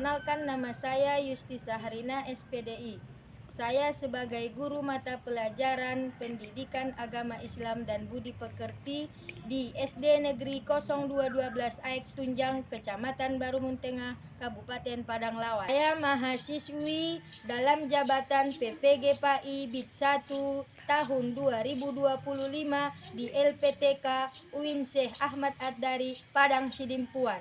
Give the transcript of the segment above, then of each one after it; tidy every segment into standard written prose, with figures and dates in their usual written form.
Perkenalkan, nama saya Yusti Saharina, SPDI. Saya sebagai guru mata pelajaran Pendidikan Agama Islam dan Budi Pekerti di SD Negeri 0212 Aik Tunjang, Kecamatan Barumun Tengah, Kabupaten Padang Lawas. Saya mahasiswi dalam jabatan PPG PAI BID 1 tahun 2025 di LPTK UIN Syekh Ahmad Ad-Dari, Padang Sidimpuan.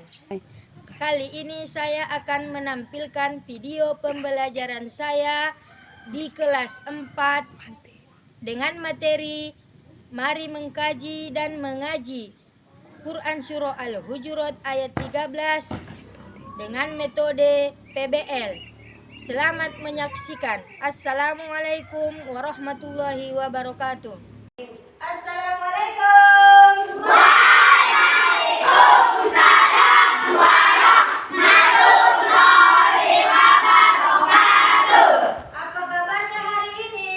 Kali ini saya akan menampilkan video pembelajaran saya di kelas 4 dengan materi Mari Mengkaji dan Mengaji Quran Surah Al-Hujurat ayat 13 dengan metode PBL. Selamat menyaksikan. Assalamualaikum warahmatullahi wabarakatuh. Assalamualaikum. Waalaikumsalam warahmatullahi wabarakatuh. Apa kabarnya hari ini?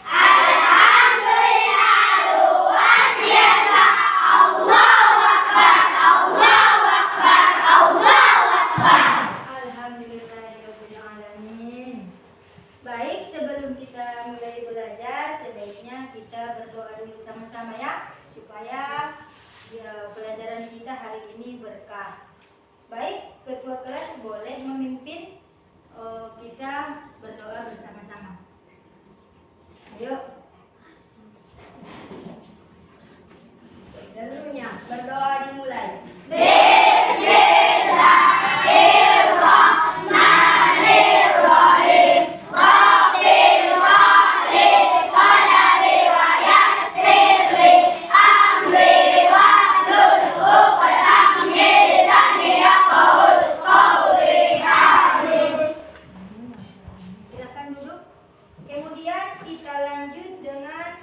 Alhamdulillah, luar biasa. Allahu Akbar, Allahu Akbar, Allahu Akbar. Alhamdulillahirabbil alamin. Baik, sebelum kita mulai belajar, sebaiknya kita berdoa dulu sama-sama ya, supaya pelajaran kita hari ini berkah. Baik, ketua kelas boleh memimpin kita berdoa bersama-sama. Ayo. Seluruhnya berdoa dimulai. Bismillahirrahmanirrahim. Rabbil shrahli sadri wa yassir li amri wahlul 'uqdatam min lisani yafqahul qawli. Amin. Silakan duduk. Kemudian kita lanjut dengan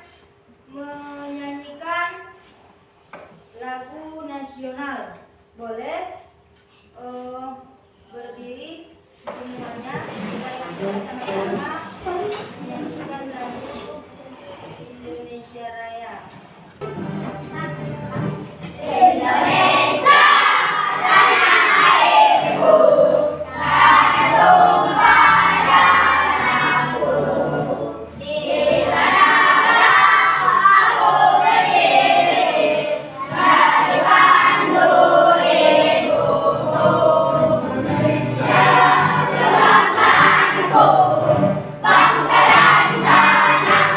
menyanyikan lagu nasional. Boleh berdiri semuanya, kita sama-sama menyanyikan lagu Indonesia Raya. Indonesia, tanah airku, tanah tumpah darahku. Di sanalah aku berdiri, menyimpan ibuku. Indonesia, kebangsaanku, bangsa dan tanah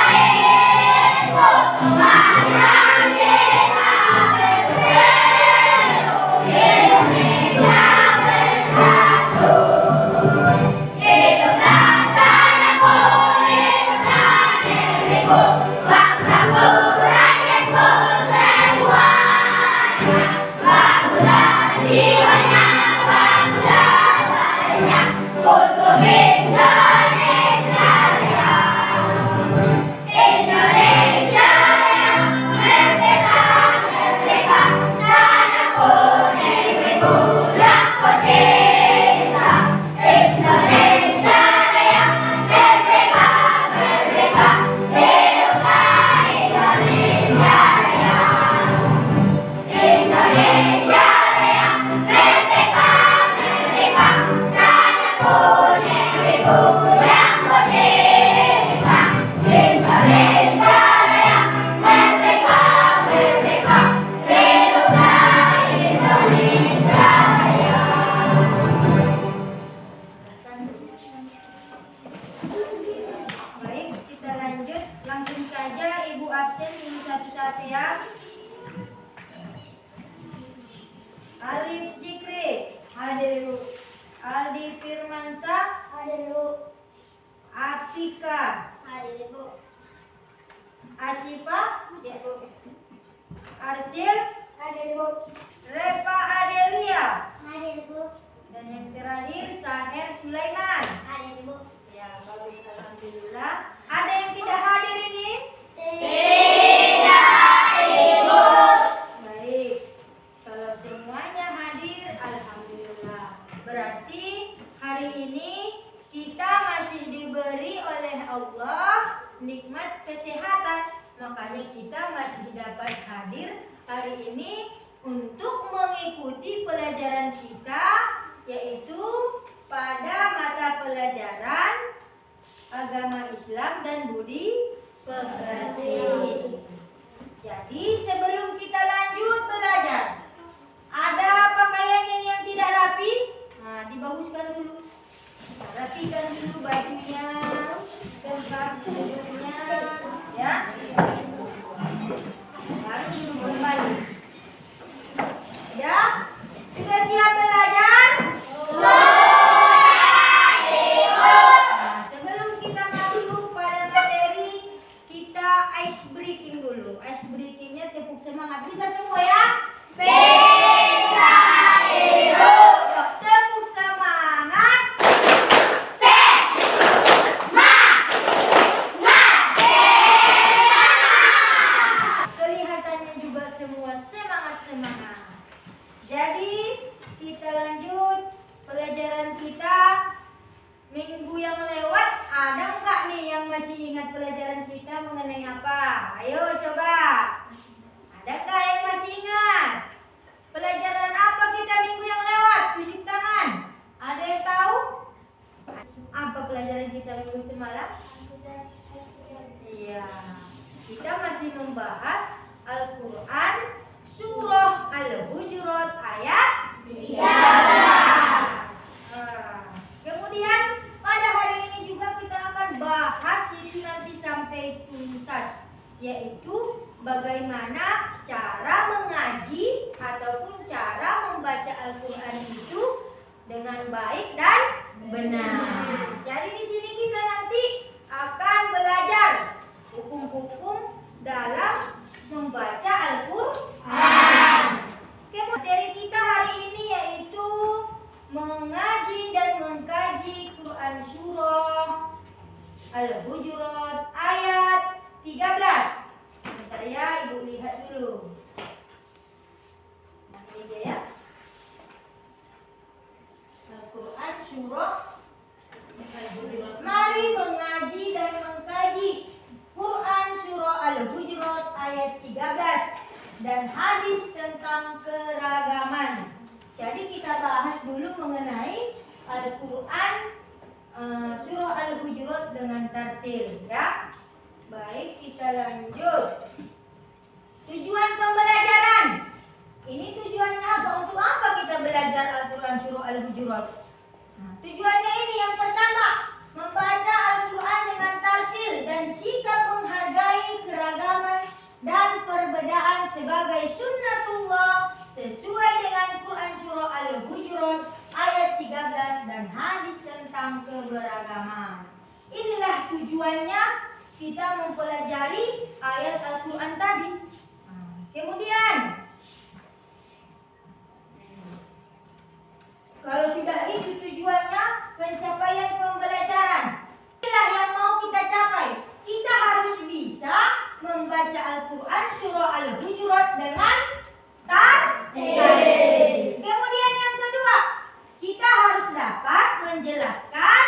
airku. Marilah kita berseru, Indonesia bersatu. Hiduplah tanahku, hiduplah negeriku, bangsaku, rakyatku semuanya. Bangunlah jiwanya, bangunlah badannya untuk Indonesia Raya. Indonesia Raya, merdeka, merdeka, tanahku, negeriku yang ku cinta. Indonesia Raya, merdeka, merdeka, hiduplah Indonesia Raya. Indonesia Raya, merdeka, merdeka, tanahku, negeriku yang ku cinta. Indonesia Raya, merdeka, merdeka, hiduplah Indonesia Raya. Baik, kita lanjut. Langsung saja Ibu absen ini satu-satu ya. Alif Jikri, hadir Bu. Aldi Firmansyah, hadir Bu. Atika, hadir Bu. Asyifa, hadir Bu. Arsil, hadir Bu. Repa Adelia, hadir Bu. Dan yang terakhir Saher Sulaiman, hadir Bu. Ya, bagus, alhamdulillah. Ada yang tidak hadir ini? Tidak, Ibu. Baik. Kalau semuanya hadir, alhamdulillah. Berarti hari ini kita masih diberi oleh Allah nikmat kesehatan. Makanya kita masih dapat hadir hari ini untuk mengikuti pelajaran kita yaitu pada mata pelajaran agama Islam dan budi pekerti. Jadi sebelum kita lanjut belajar, ada pakaian yang tidak rapi, nah dibaguskan dulu. Rapikan dulu bajunya, tempat duduknya, ya. Baru dulu kembali. Ya, sudah siap belajar? Nah, sebelum kita masuk pada materi, kita ice breaking dulu. Ice breakingnya tepuk semangat. Bisa semua ya? Bisa, Ibu. Yuk, tepuk semangat. Kelihatannya juga semua semangat-semangat. Jadi kita lanjut pelajaran kita minggu yang lewat. Ada enggak nih yang masih ingat pelajaran kita mengenai apa? Ayo coba. Ada enggak yang masih ingat? Pelajaran apa kita minggu yang lewat? Tunjuk tangan. Ada yang tahu? Apa pelajaran kita minggu semalam? Iya. Kita masih membahas Al-Quran Surah Al-Hujurat ayat 13. Kemudian pada hari ini juga kita akan bahas ini nanti sampai tuntas, yaitu bagaimana cara mengaji ataupun cara membaca Al-Quran itu dengan baik dan benar. Jadi di sini kita nanti akan belajar hukum-hukum dalam membaca Al-Quran. Materi kita hari ini yaitu mengaji dan mengkaji Quran Surah Al-Hujurat ayat 13. Bentar ya, Ibu lihat dulu. Nah, ini dia ya. Al-Quran Surah Al-Hujurat. Mari mengaji dan mengkaji Quran Surah Al-Hujurat ayat 13 dan hadis tentang keragaman. Jadi kita bahas dulu mengenai Al-Quran Surah Al-Hujurat dengan tartil, ya. Baik, kita lanjut. Tujuan pembelajaran. Ini tujuannya apa? Untuk apa kita belajar Al-Quran Surah Al-Hujurat? Nah, tujuannya ini yang pertama, membaca Al-Quran dengan tartil dan sikap menghargai keragaman dan perbedaan sebagai sunnatullah sesuai dengan Quran Surah Al-Hujurat ayat 13 dan hadis tentang keberagaman. Inilah tujuannya kita mempelajari ayat Al-Quran tadi. Kemudian, kalau sudah itu tujuannya, pencapaian pembelajaran. Inilah yang mau kita capai. Kita harus bisa membaca Al-Quran Surah Al-Hujurat dengan tartil. Kemudian yang kedua, kita harus dapat menjelaskan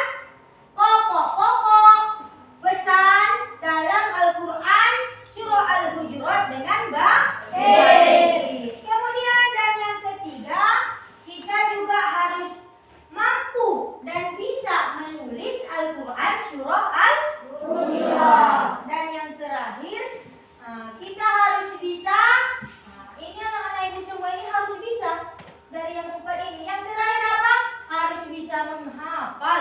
pokok-pokok pesan dalam Al-Quran Surah Al-Hujurat dengan baik. Kemudian dan yang ketiga, kita juga harus mampu dan bisa menulis Al-Quran Surah Al-Hujurat. Dan yang terakhir, kita harus bisa, ini anak-anak ibu semua ini harus bisa dari yang empat ini. Yang terakhir apa? Harus bisa menghafal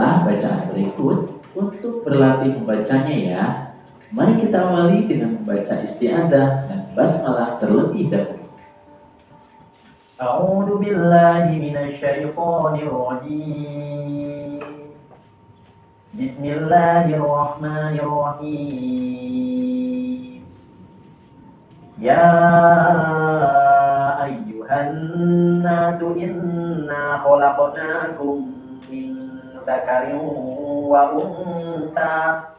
Setelah bacaan berikut, untuk berlatih membacanya ya, mari kita awali dengan membaca isti'adzah dan basmalah terlebih dahulu. A'udzu billahi minasyaitonir rajim. Bismillahirrahmanirrahim. Ya ayyuhan nasu inna khalaqnakum min dzakarin wa untha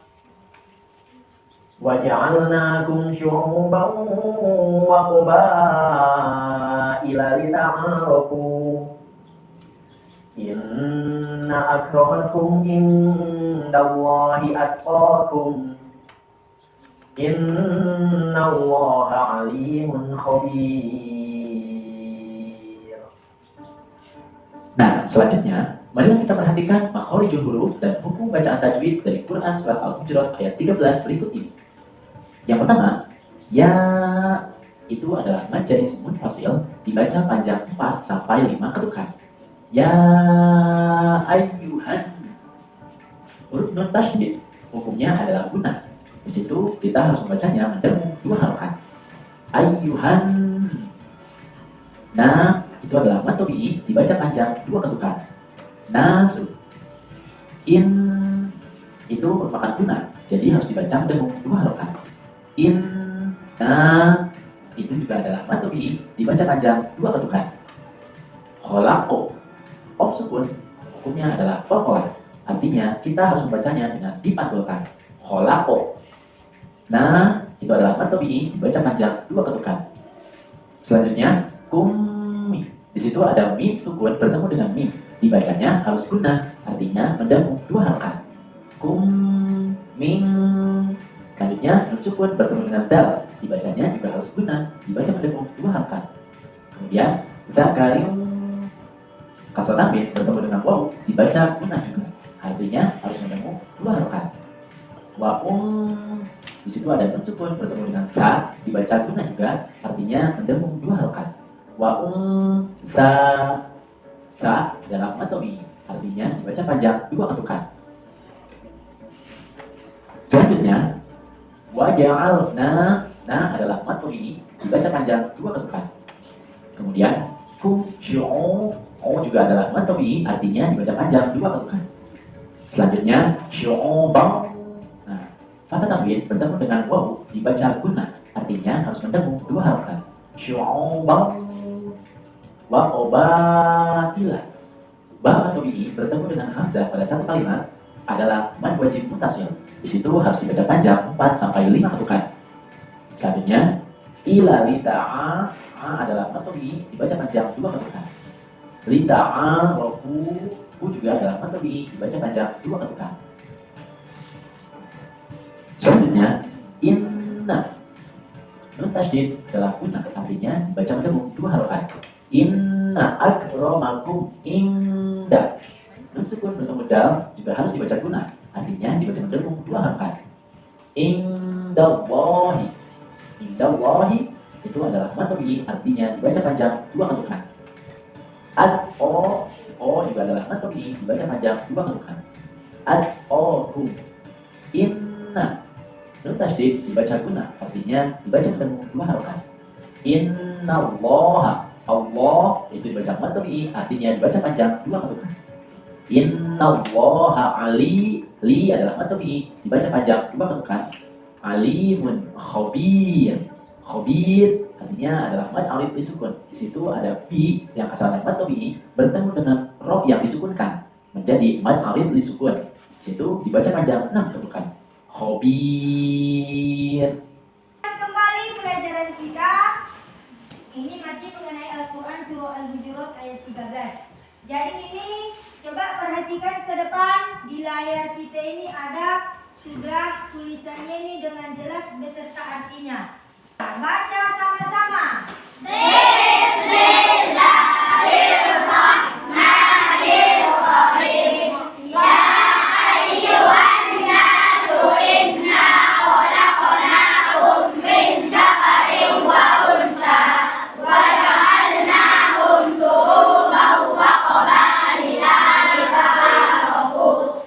wa ja'alnakum syu'uban wa qabaila lita'arafu. Inna akramakum indallahi atqakum. Innallaha alimun khabir. Nah, selanjutnya, mari kita perhatikan makhorijul huruf dan hukum bacaan tajwid dari Quran surat Al-Hujurat ayat 13 berikut ini. Yang pertama, ya itu adalah mad jadi munfasil dibaca panjang 4 sampai 5 ketukan. Ya ayyuhan. Huruf nun tasydid hukumnya adalah gunnah. Di situ kita harus membacanya mendengung 2 harokat. Ayyuhan. Nah, itu adalah mad tabi'i dibaca panjang 2 ketukan. Nasu. In itu merupakan gunnah, jadi harus dibaca mendengung 2 harokat. In. Nah, itu juga adalah mad tabi'i dibaca panjang 2 ketukan. Kholaqo. Sukun hukumnya adalah qalqalah. Artinya kita harus membacanya dengan dipantulkan. Kholaqo. Nah, itu adalah mad tabi'i dibaca panjang 2 ketukan. Selanjutnya, kummi. Di situ ada mim sukun bertemu dengan mim. Dibacanya harus gunnah, artinya mendengung 2 harokat. Kum mim. Selanjutnya, nun sukun bertemu dengan dal. Dibacanya juga harus gunnah, dibaca mendengung 2 harokat. Kemudian, dzakarim kasrah tanwin bertemu dengan waw dibaca gunnah juga, artinya harus mendengung 2 harokat. Wa di situ ada nun sukun bertemu dengan ta dibaca gunnah juga, artinya mendengung 2 harokat. Wa ta dalam mad tabi'i artinya dibaca panjang 2 ketukan. Selanjutnya, wa ja'alna. Nah adalah mad tabi'i dibaca panjang 2 ketukan. Kemudian kum syu'u juga adalah mad tabi'i artinya dibaca panjang 2 ketukan. Selanjutnya syu'ubang. Nah, fathah tanwin bertemu dengan waw dibaca gunnah, artinya harus mendengung 2 harokat. Syu'ubang wa qabatila. Ba tabi'i bertemu dengan hamzah pada satu kalimat adalah mad wajib muttasil. Di situ harus dibaca panjang 4 sampai 5 ketukan. Selanjutnya ila lita'a adalah mad tabi'i dibaca panjang 2 ketukan. Lita'arafu juga adalah mad tabi'i dibaca panjang 2 ketukan. Selanjutnya, inna. Nun tasydid adalah gunnah, artinya dibaca mendengung 2 harokat. Inna akramakum inda. Nun sukun bertemu dal juga harus dibaca gunnah, artinya dibaca mendengung 2 harokat. Indallahi. Indallahi itu adalah mad tabi'i artinya dibaca panjang 2 ketukan. Juga adalah mad tabi'i dibaca panjang 2 ketukan. Kum. Inna. Nun tasydid dibaca gunnah, artinya dibaca mendengung 2 harokat. Innallaha. Allah itu dibaca mad tabi'i artinya dibaca panjang 2 ketukan. Innallaha ali. Li adalah mad tabi'i dibaca panjang 2 ketukan. Alimun khabir. Khabir artinya adalah mad arid disukun. Di situ ada bi yang asalnya mad tabi'i bertemu dengan ro yang disukunkan menjadi mad arid disukun. Di situ dibaca panjang 6 ketukan. Khabir. Kembali pelajaran kita. Ini masih mengenai Al-Quran surah Al-Hujurat ayat 13. Jadi ini coba perhatikan ke depan. Di layar kita ini ada sudah tulisannya ini dengan jelas beserta artinya. Baca sama-sama. Bismillahirrahmanirrahim. Ya ayyuhan nasu inna khalaqnakum min dzakarin wa unsa wa ja'alnakum syu'uban wa qabaila lita'arafu.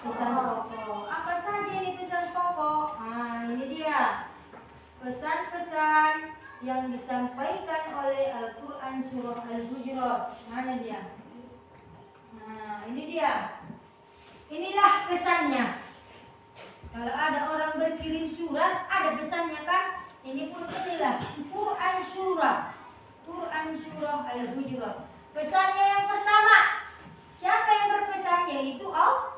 Pesan pokok. Apa saja ini pesan pokok? Nah, ini dia. Pesan-pesan yang disampaikan oleh Al-Quran surah Al-Hujurat. Mana dia? Nah, ini dia. Inilah pesannya. Kalau ada orang berkirim surat, ada pesannya kan? Ini pun inilah Quran surah Al-Hujurat. Pesannya yang pertama, siapa yang berpesan? Yaitu Allah.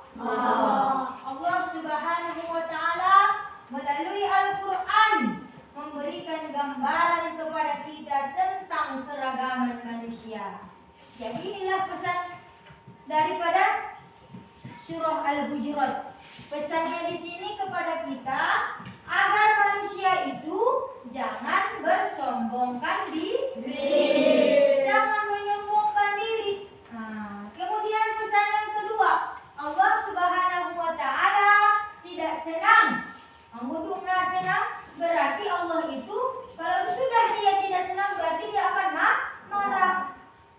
Allah Subhanahu wa Ta'ala melalui Al-Quran memberikan gambaran kepada kita tentang keragaman manusia. Jadi inilah pesan daripada surah Al-Hujurat. Pesannya di sini kepada kita agar manusia itu jangan bersombongkan diri. Jangan menyombongkan diri. Nah, kemudian pesan yang kedua, Allah Subhanahu wa Ta'ala tidak senang. Mengudunglah senang berarti Allah itu kalau sudah dia tidak senang berarti dia akan marah.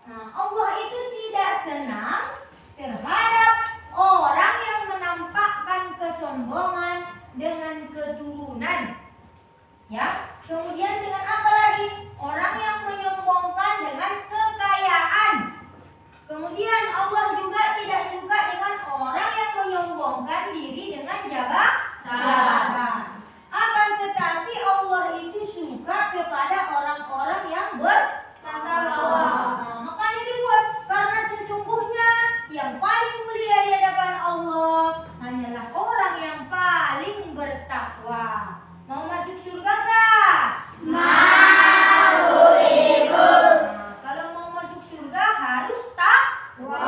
Nah, Allah itu tidak senang terhadap orang yang menampakkan kesombongan dengan keturunan. Ya, kemudian dengan apa lagi? Orang yang menyombongkan dengan kekayaan. Kemudian Allah juga tidak suka dengan orang yang menyombongkan diri dengan jabatan. Akan tetapi Allah itu suka kepada orang-orang yang bertakwa. Nah, makanya dibuat karena sesungguhnya yang paling mulia di hadapan Allah hanyalah orang yang paling bertakwa. Mau masuk surga enggak? Mau, Ibu. Nah, kalau mau masuk surga harus takwa.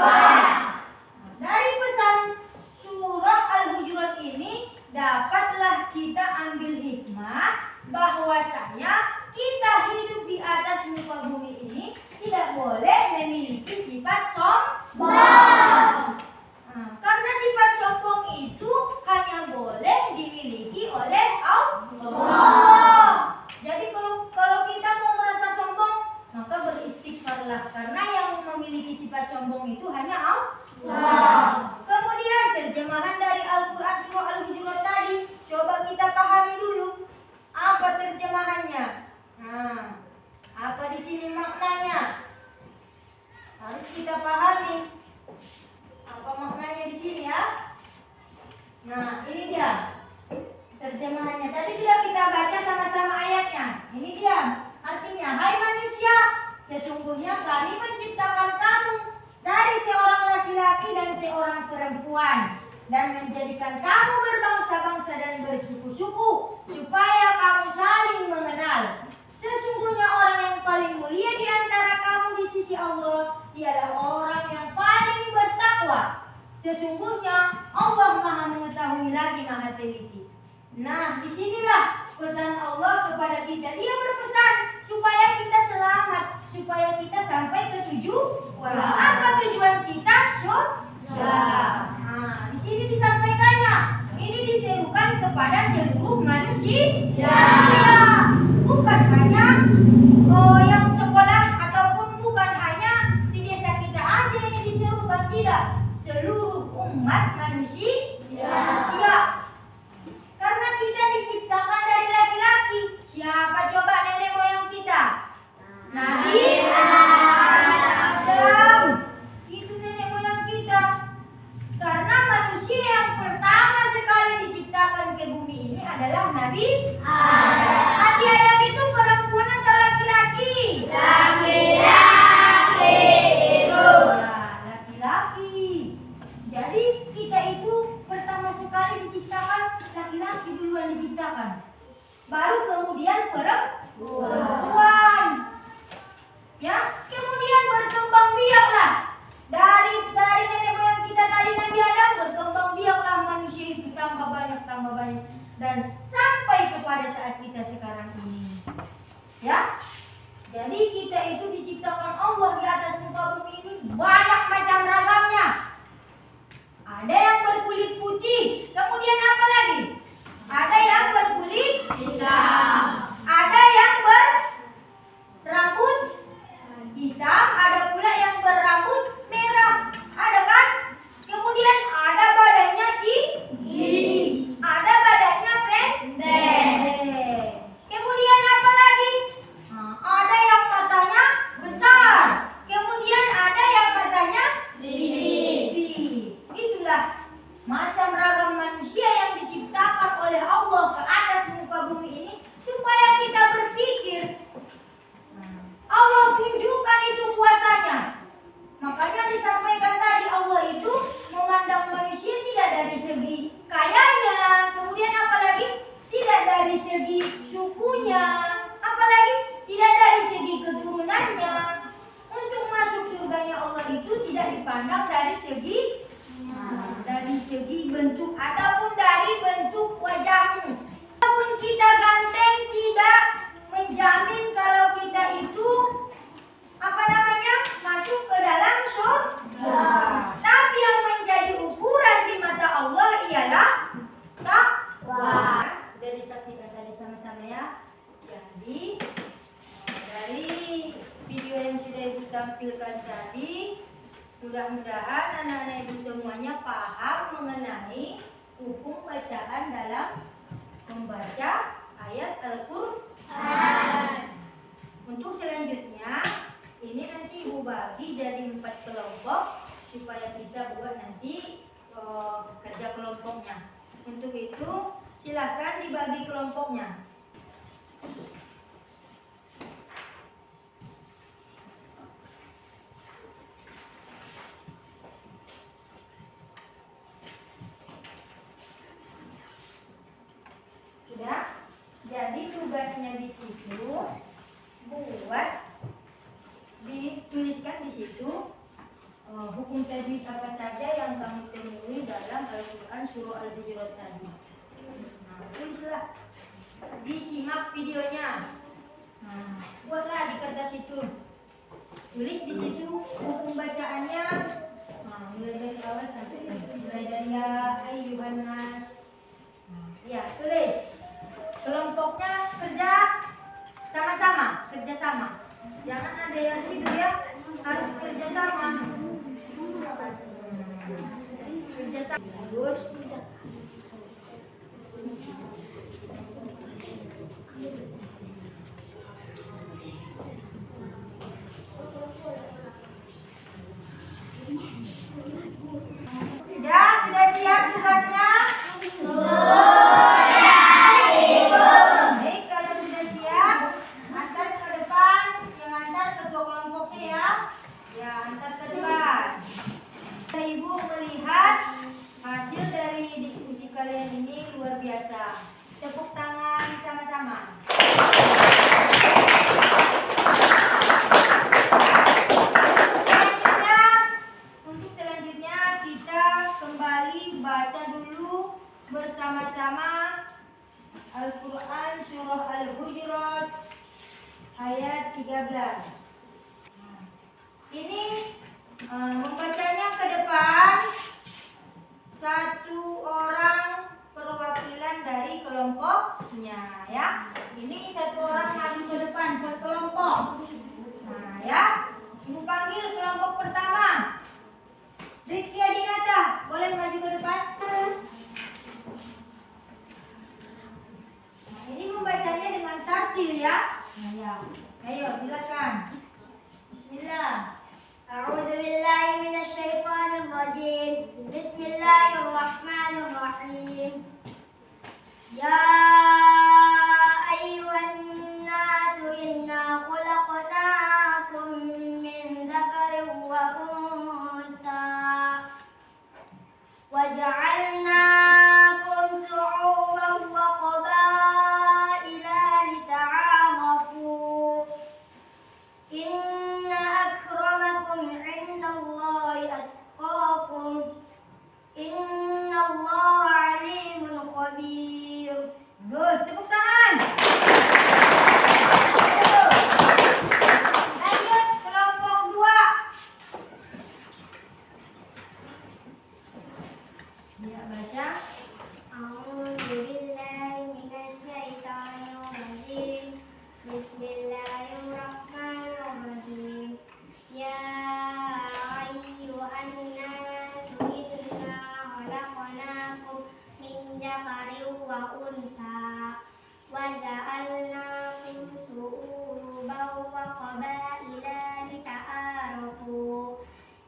Dari pesan surah Al-Hujurat ini dapatlah kita ambil hikmah bahwasanya kita hidup di atas muka bumi ini tidak boleh memiliki sifat sombong. Nah, karena sifat sombong itu hanya boleh dimiliki oleh Allah. Jadi kalau kita mau merasa sombong, maka beristighfarlah karena yang memiliki sifat sombong itu hanya Allah. Kemudian terjemahan dari Al-Quran surah Al-Hujurat tadi, coba kita pahami dulu apa terjemahannya. Nah, apa di sini maknanya? Harus kita pahami apa maknanya di sini ya. Nah, ini dia terjemahannya. Tadi sudah kita baca sama-sama ayatnya. Ini dia artinya, hai manusia, sesungguhnya kami menciptakan kamu dari seorang laki-laki dan seorang perempuan dan menjadikan kamu berbangsa-bangsa dan bersuku-suku supaya kamu saling mengenal. Sesungguhnya orang yang paling mulia di antara kamu di sisi Allah ialah orang yang paling bertakwa. Sesungguhnya Allah Maha mengetahui lagi Maha teliti. Nah, disinilah pesan Allah kepada kita. Dia berpesan supaya kita selamat, supaya kita sampai ke tujuan. Apa tujuan kita? Surga. Nah, di sini disampaikannya. Ini diserukan kepada seluruh manusia. Bukan hanya yang sekolah ataupun bukan hanya di desa kita aja ini diserukan, tidak. Seluruh umat manusia. Karena kita diciptakan dari laki-laki. Siapa coba nenek moyang kita? Nabi Adam. Itu nenek moyang kita. Karena manusia yang pertama sekali diciptakan ke bumi ini adalah Nabi Adam. Nabi Adam itu perempuan atau laki-laki? Laki-laki, Ibu. Ya, laki-laki. Jadi kita itu pertama sekali diciptakan laki-laki duluan diciptakan. Baru kemudian perempuan. Ya, kemudian berkembang biaklah. Dari nenek moyang kita tadi Nabi Adam, berkembang biaklah manusia itu tambah banyak dan sampai kepada saat kita sekarang ini. Ya. Jadi kita itu diciptakan Allah di atas muka bumi ini banyak macam ragamnya. Ada yang berkulit putih, kemudian apa lagi? Ada yang berkulit Hitam. ada yang berambut hitam, ada pula yang berambut merah. Ada kan? Kemudian ada badannya macam ragam manusia yang diciptakan oleh Allah ke atas muka bumi ini supaya kita berpikir. Allah tunjukkan itu kuasanya. Makanya disampaikan tadi Allah itu memandang manusia tidak dari segi kayanya, kemudian apalagi tidak dari segi sukunya, apalagi tidak dari segi keturunannya. Untuk masuk surganya Allah itu tidak dipandang dari segi bentuk ataupun dari bentuk wajahmu. Walaupun kita ganteng tidak menjamin kalau kita itu masuk ke dalam surga. Tapi yang menjadi ukuran di mata Allah ialah takwa. Sudah disaksikan tadi sama-sama ya. Jadi dari video yang sudah Ibu tampilkan tadi, mudah-mudahan anak-anak Ibu semuanya paham mengenai hukum bacaan dalam membaca ayat Al-Quran. Untuk selanjutnya, ini nanti Ibu bagi jadi 4 kelompok supaya kita buat nanti kerja kelompoknya. Untuk itu silahkan dibagi kelompoknya. Sudah? Jadi tugasnya di situ buat dituliskan di situ hukum tajwid apa saja yang kamu temui dalam Al-Quran surah Al-Hujurat tadi. Nah, tulislah, disimak videonya. Nah, buatlah di kertas itu, tulis di situ hukum bacaannya. Nah, mulai dari awal sampai mulai dari ya ayyuhan nas. Nah, ya tulis. Kelompoknya kerja sama-sama, kerjasama. Jangan ada yang tidur ya, harus kerjasama. Kerjasama. Terus. Sudah siap tugasnya? Ibu melihat hasil dari diskusi kalian ini luar biasa. Tepuk tangan sama-sama. Untuk selanjutnya kita kembali baca dulu bersama-sama Al-Quran surah Al-Hujurat ayat 13. Ini membacanya ke depan, satu orang perwakilan dari kelompoknya ya. Ini satu orang maju ke depan ke kelompok. Nah ya, Ibu panggil kelompok pertama. Rifki Adinata, boleh maju ke depan? Nah, ini membacanya dengan tartil ya. Nah, ya. Ayo silakan. Bismillah. أعوذ بالله من الشيطان الرجيم بسم الله الرحمن الرحيم يا أيها الناس إنا خلقناكم من ذكر وأنثى وجعلناكم شعوبا وقبائل لتعارفوا إن أكرمكم عند الله أتقاكم إن الله عليم خبير. Bagus, tepuk tangan. Lanjut kelompok 2. Ya, baca. أعوذ بالله من الشيطان الرجيم بسم الله الرحمن الرحيم يا أيها الناس إنا خلقناكم من ذكر وأنثى وجعلناكم شعوبا وقبائل لتعارفوا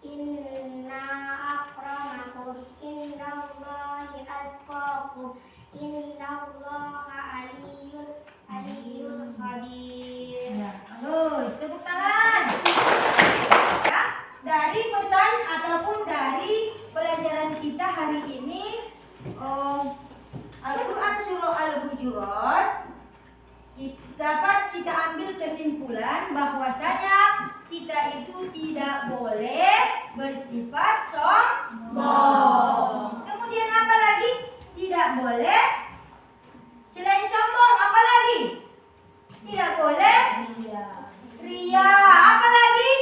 إن أكرمكم عند الله Al-Hujurat dapat kita ambil kesimpulan bahwasanya kita itu tidak boleh bersifat sombong. Kemudian apa lagi? Tidak boleh selain sombong, apa lagi? Tidak boleh ria. Apa lagi?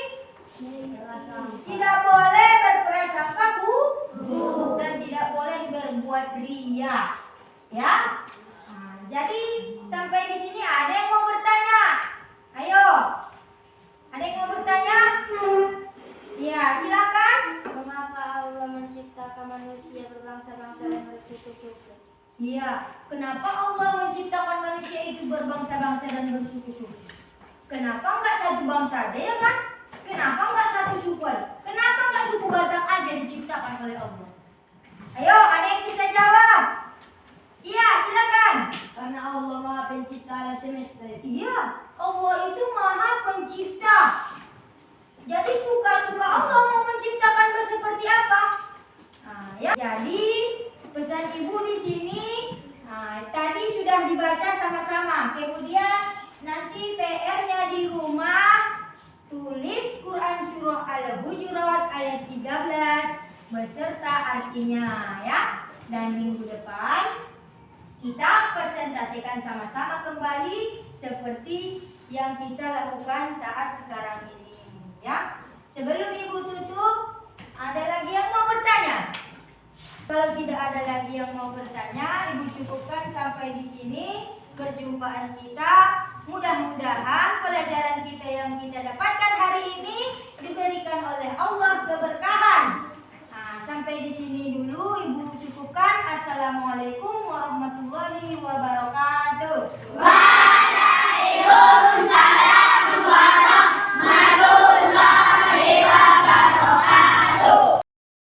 Tidak boleh berprasangka buruk dan tidak boleh berbuat ria. Ya. Nah, jadi sampai di sini ada yang mau bertanya? Ayo. Ada yang mau bertanya? Ya, silakan. Mengapa Allah menciptakan manusia berbangsa-bangsa dan bersuku-suku? Iya, kenapa Allah menciptakan manusia itu berbangsa-bangsa dan bersuku-suku? Kenapa enggak satu bangsa aja ya kan? Kenapa enggak satu suku aja? Kenapa enggak suku Batak aja diciptakan oleh Allah? Ayo, ada yang bisa jawab? Iya, silakan. Karena Allah Maha Pencipta alam semesta. Iya, Allah itu Maha Pencipta. Jadi suka-suka Allah mau menciptakan seperti apa? Nah, ya. Jadi pesan ibu di sini tadi sudah dibaca sama-sama. Kemudian nanti PR-nya di rumah tulis Quran surah Al-Hujurat ayat 13 beserta artinya ya. Dan minggu depan kita presentasikan sama-sama kembali seperti yang kita lakukan saat sekarang ini ya. Sebelum ibu tutup, ada lagi yang mau bertanya? Kalau tidak ada lagi yang mau bertanya, ibu cukupkan sampai di sini perjumpaan kita. Mudah-mudahan pelajaran kita yang kita dapatkan hari ini diberikan oleh Allah keberkahan. Nah, sampai di sini dulu ibu cukupkan. Assalamualaikum warahmatullahi wabarakatuh.